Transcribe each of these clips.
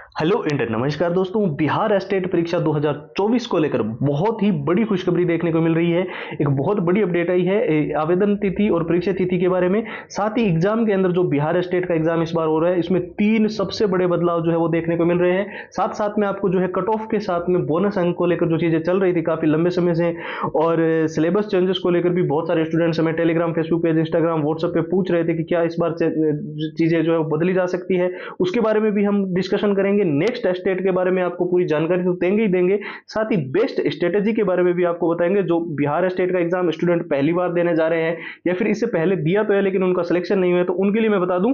Hello inter नमस्कार दोस्तों। Bihar state परीक्षा 2024 को लेकर बहुत ही बड़ी खुशखबरी देखने को मिल रही है। एक बहुत बड़ी अपडेट आई है आवेदन तिथि और परीक्षा तिथि के बारे में। साथ ही एग्जाम के अंदर जो बिहार स्टेट का एग्जाम इस बार हो रहा है, इसमें 3 सबसे बड़े बदलाव जो है वो देखने को मिल रहे हैं। साथ साथ में आपको जो है कट ऑफ के साथ में बोनस अंक को लेकर जो चीजें चल रही थी काफी लंबे समय से, और सिलेबस चेंजेस को लेकर भी बहुत सारे स्टूडेंट्स हमें Telegram, Facebook page, Instagram, WhatsApp पे पूछ रहे थे कि क्या इस बार चीजें जो है वो बदली जा सकती है। उसके बारे में भी हम डिस्कशन करेंगे। नेक्स्ट स्टेट के बारे में आपको पूरी जानकारी तो देंगे ही देंगे, साथ ही बेस्ट स्ट्रेटेजी के बारे में भी आपको बताएंगे। जो बिहार स्टेट का एग्जाम स्टूडेंट पहली बार देने जा रहे हैं या फिर इससे पहले दिया तो है लेकिन उनका सिलेक्शन नहीं हुआ, तो उनके लिए मैं बता दूं,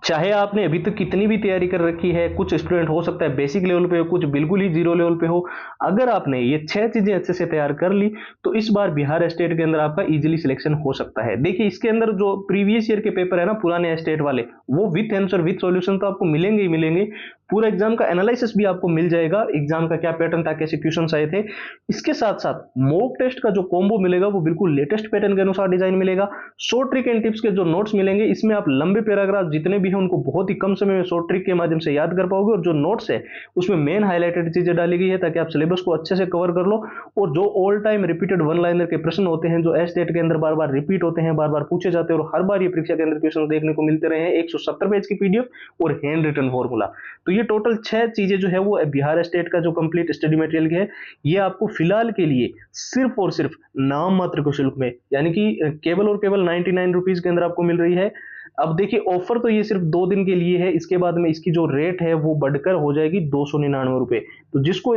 चाहे आपने अभी तक कितनी भी तैयारी कर रखी है, कुछ स्टूडेंट हो सकता है बेसिक लेवल पे हो, कुछ बिल्कुल ही जीरो लेवल पे हो, अगर आपने ये 6 चीजें अच्छे से तैयार कर ली तो इस बार बिहार स्टेट के अंदर आपका इजीली सिलेक्शन हो सकता है। देखिए, इसके अंदर जो प्रीवियस ईयर के पेपर है ना, पुराने स्टेट वाले, वो विथ आंसर विथ सॉल्यूशन तो आपको मिलेंगे ही मिलेंगे। पूरा एग्जाम का एनालिसिस भी आपको मिल जाएगा, एग्जाम का क्या पैटर्न था, कैसे क्वेश्चन आए थे। इसके साथ साथ मॉक टेस्ट का जो कॉम्बो मिलेगा वो बिल्कुल लेटेस्ट पैटर्न के अनुसार डिजाइन मिलेगा। शॉर्ट ट्रिक एंड टिप्स के जो नोट्स मिलेंगे, इसमें आप लंबे पैराग्राफ जितने भी हैं उनको बहुत ही कम समय में शॉर्ट ट्रिक के माध्यम से याद कर पाओगे, और जो नोट्स है उसमें मेन हाईलाइटेड चीजें डाली गई है ताकि आप सिलेबस को अच्छे से कवर कर लो। और जो all time repeated one liner के प्रश्न होते हैं, जो स्टेट के अंदर बार बार रिपीट होते हैं, बार बार पूछे जाते हैं और हर बार ये परीक्षा के अंदर क्वेश्चन देखने को मिलते रहे हैं, 170 पेज की पीडीएफ और हैंड रिटन फॉर्मूला। तो ये टोटल 6 चीजें जो है वो बिहार स्टेट का जो कंप्लीट स्टडी मटेरियल है, ये आपको फिलहाल के लिए सिर्फ और सिर्फ नाम मात्र को शुल्क में, यानी कि केवल और केवल 99 रुपीज के अंदर आपको मिल रही है। अब देखिए, ऑफर तो ये सिर्फ 2 दिन के लिए है, इसके बाद में इसकी जो रेट है वो बढ़कर हो जाएगी 299 रुपए। तो जिसको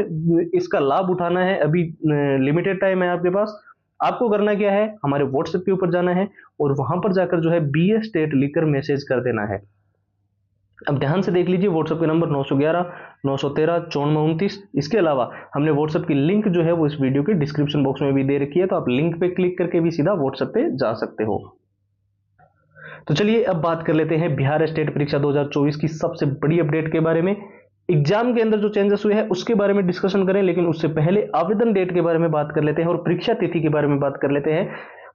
इसका लाभ उठाना है, अभी लिमिटेड टाइम है आपके पास। आपको करना क्या है, हमारे व्हाट्सएप के ऊपर जाना है और वहां पर जाकर जो है BS स्टेट लिखकर मैसेज कर देना है। अब ध्यान से देख लीजिए, व्हाट्सएप के नंबर 911 913 9429। इसके अलावा हमने व्हाट्सएप की लिंक जो है वो इस वीडियो के डिस्क्रिप्शन बॉक्स में भी दे रखी है, तो आप लिंक पे क्लिक करके भी सीधा व्हाट्सएप पे जा सकते हो। तो चलिए अब बात कर लेते हैं बिहार स्टेट परीक्षा 2024 की सबसे बड़ी अपडेट के बारे में। एग्जाम के अंदर जो चेंजेस हुए हैं उसके बारे में डिस्कशन करें, लेकिन उससे पहले आवेदन डेट के बारे में बात कर लेते हैं और परीक्षा तिथि के बारे में बात कर लेते हैं।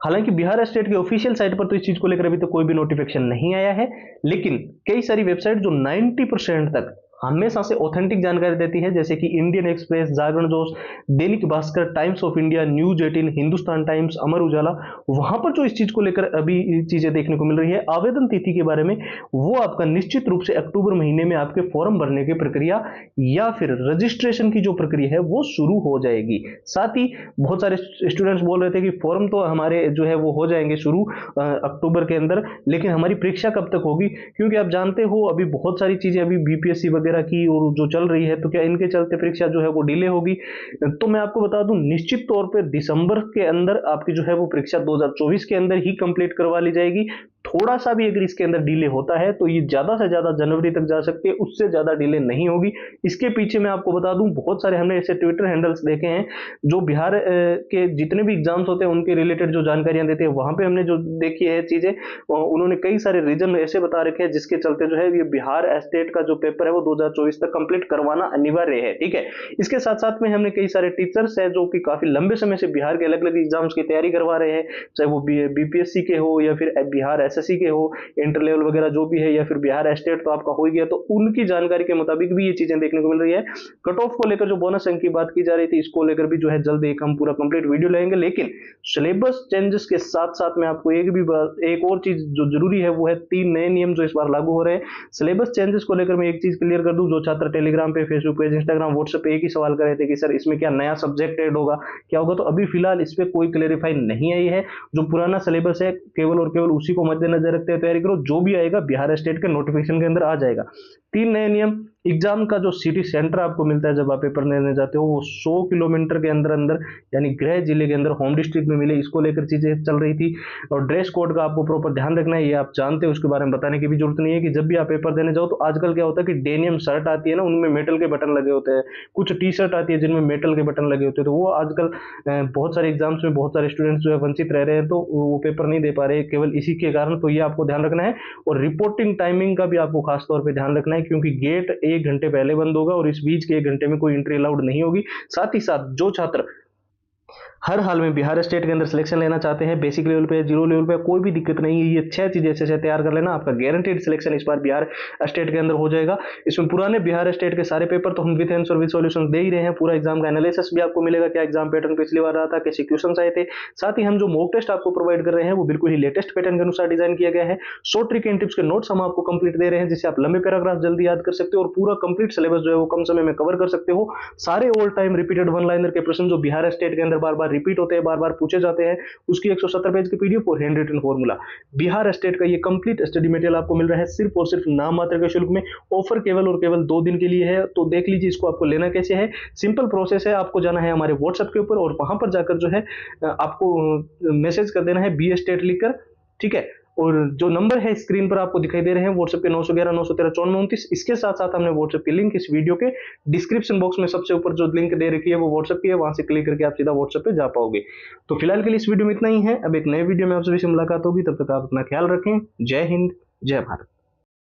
हालांकि बिहार स्टेट की ऑफिशियल साइट पर तो इस चीज को लेकर अभी तो कोई भी नोटिफिकेशन नहीं आया है, लेकिन कई सारी वेबसाइट जो 90% तक हमेशा से ऑथेंटिक जानकारी देती है, जैसे कि Indian express, Jagran Josh, Dainik Bhaskar, Times of India, News 18, Hindustan Times, Amar Ujala, वहां पर जो इस चीज को लेकर अभी चीजें देखने को मिल रही है आवेदन तिथि के बारे में, वो आपका निश्चित रूप से अक्टूबर महीने में आपके फॉर्म भरने की प्रक्रिया या फिर रजिस्ट्रेशन की जो प्रक्रिया है वो शुरू हो जाएगी। साथ ही बहुत सारे स्टूडेंट्स बोल रहे थे कि फॉर्म तो हमारे जो है वो हो जाएंगे शुरू अक्टूबर के अंदर, लेकिन हमारी परीक्षा कब तक होगी, क्योंकि आप जानते हो अभी बहुत सारी चीजें अभी बीपीएससी वगैरह की और जो चल रही है, तो क्या इनके चलते परीक्षा जो है वो डिले होगी। तो मैं आपको बता दूं, निश्चित तौर पे दिसंबर के अंदर आपकी जो है वो परीक्षा 2024 के अंदर ही कंप्लीट करवा ली जाएगी। थोड़ा सा भी अगर इसके अंदर डिले होता है तो ये ज्यादा से ज्यादा जनवरी तक जा सकती है, उससे ज्यादा डिले नहीं होगी। इसके पीछे मैं आपको बता दूं, बहुत सारे हमने ऐसे ट्विटर हैंडल्स देखे हैं जो बिहार के जितने भी एग्जाम्स होते हैं उनके रिलेटेड जो जानकारियां देते हैं, वहां पे हमने जो देखी है चीजें, उन्होंने कई सारे रीजन ऐसे बता रखे हैं जिसके चलते जो है ये बिहार स्टेट का जो पेपर है वो 2024 तक कंप्लीट करवाना अनिवार्य है। ठीक है, इसके साथ साथ में हमने कई सारे टीचर्स है जो कि काफी लंबे समय से बिहार के अलग अलग एग्जाम्स की तैयारी करवा रहे हैं, चाहे वो बीपीएससी के हो या फिर बिहार एसएससी के हो, इंटर लेवल वगैरह जो भी है, या फिर बिहार स्टेट तो आपका हो ही गया, तो उनकी जानकारी के मुताबिक भी ये चीजें देखने को मिल रही है। कट ऑफ को लेकर जो बोनस अंक की बात की जा रही थी, इसको लेकर भी जो है जल्द एक हम पूरा कंप्लीट वीडियो लेंगे। लेकिन सिलेबस चेंजेस के साथ साथ में आपको एक और चीज जो जरूरी है वो है 3 नए नियम जो इस बार लागू हो रहे हैं। सिलेबस चेंजेस को लेकर मैं एक चीज क्लियर कर दूं, जो छात्र टेलीग्राम पे, फेसबुक पेज, इंस्टाग्राम, व्हाट्सएप पे एक ही सवाल कर रहे थे कि सर इसमें क्या नया सब्जेक्ट ऐड होगा, क्या होगा, तो अभी फिलहाल इस पे कोई क्लेरिफाई नहीं आई है। जो पुराना सिलेबस है केवल और केवल उसी को मद्देनजर रखते हुए तैयारी करो, जो भी आएगा बिहार स्टेट के नोटिफिकेशन के अंदर आ जाएगा। 3 नए नियम। एग्जाम का जो सिटी सेंटर आपको मिलता है जब आप पेपर देने जाते हो, वो 100 किलोमीटर के अंदर अंदर यानी गृह जिले के अंदर होम डिस्ट्रिक्ट में मिले, इसको लेकर चीजें चल रही थी। और ड्रेस कोड का आपको प्रॉपर ध्यान रखना है, ये आप जानते हो, उसके बारे में बताने की भी जरूरत नहीं है कि जब भी आप पेपर देने जाओ तो आजकल क्या होता है कि डेनियम शर्ट आती है ना, उनमें मेटल के बटन लगे होते हैं, कुछ टी शर्ट आती है जिनमें मेटल के बटन लगे होते हैं, तो वो आजकल बहुत सारे एग्जाम्स में बहुत सारे स्टूडेंट्स जो है वंचित रह रहे हैं, तो वो पेपर नहीं दे पा रहे केवल इसी के कारण। तो ये आपको ध्यान रखना है। और रिपोर्टिंग टाइमिंग का भी आपको खास तौर पर ध्यान रखना है, क्योंकि गेट 1 घंटे पहले बंद होगा और इस बीच के 1 घंटे में कोई एंट्री अलाउड नहीं होगी। साथ ही साथ जो छात्र हर हाल में बिहार स्टेट के अंदर सिलेक्शन लेना चाहते हैं, बेसिक लेवल पे, जीरो लेवल पे, कोई भी दिक्कत नहीं है। ये 6 चीजें अच्छे से तैयार कर लेना, आपका गारंटेड सिलेक्शन इस बार बिहार स्टेट के अंदर हो जाएगा। इसमें पुराने बिहार स्टेट के सारे पेपर तो हम विद आंसर विद सॉल्यूशन दे ही रहे हैं, पूरा एग्जाम का एनालिसिस भी आपको मिलेगा, क्या एग्जाम पैटर्न पिछली बार रहा था, कैसे क्वेश्चन आए थे। साथ ही हम जो मॉक टेस्ट आपको प्रोवाइड कर रहे हैं वो बिल्कुल ही लेटेस्ट पैटर्न के अनुसार डिजाइन किया गया है। शॉर्ट ट्रिक एंड टिप्स के नोट्स हम आपको कंप्लीट दे रहे हैं, जिससे आप लंबे पैराग्राफ जल्दी याद कर सकते हो और पूरा कंप्लीट सिलेबस जो है वो कम समय में कवर कर सकते हो। सारे all time repeated one liner के प्रश्न जो बिहार स्टेट के अंदर बार बार रिपीट होते हैं, बार बार पूछे जाते हैं, उसकी 170 पेज की पीडीएफ और hand written formula, Bihar state का ये कंप्लीट स्टडी मटेरियल आपको मिल रहा है सिर्फ और सिर्फ नाम मात्र के शुल्क में। ऑफर केवल और केवल 2 दिन के लिए है, तो देख लीजिए इसको आपको लेना कैसे है। सिंपल प्रोसेस है, आपको जाना है हमारे व्हाट्सएप के ऊपर और वहां पर जाकर जो है आपको मैसेज कर देना है बी स्टेट लिखकर, ठीक है। और जो नंबर है स्क्रीन पर आपको दिखाई दे रहे हैं व्हाट्सएप के 911 913 5429, इसके साथ साथ हमने व्हाट्सएप की लिंक इस वीडियो के डिस्क्रिप्शन बॉक्स में सबसे ऊपर जो लिंक दे रखी है वो व्हाट्सएप की है, वहां से क्लिक करके आप सीधा व्हाट्सएप पे जा पाओगे। तो फिलहाल के लिए इस वीडियो में इतना ही है, अब एक नए वीडियो में आप सभी से मुलाकात होगी, तब तक आप अपना ख्याल रखें। जय हिंद, जय भारत।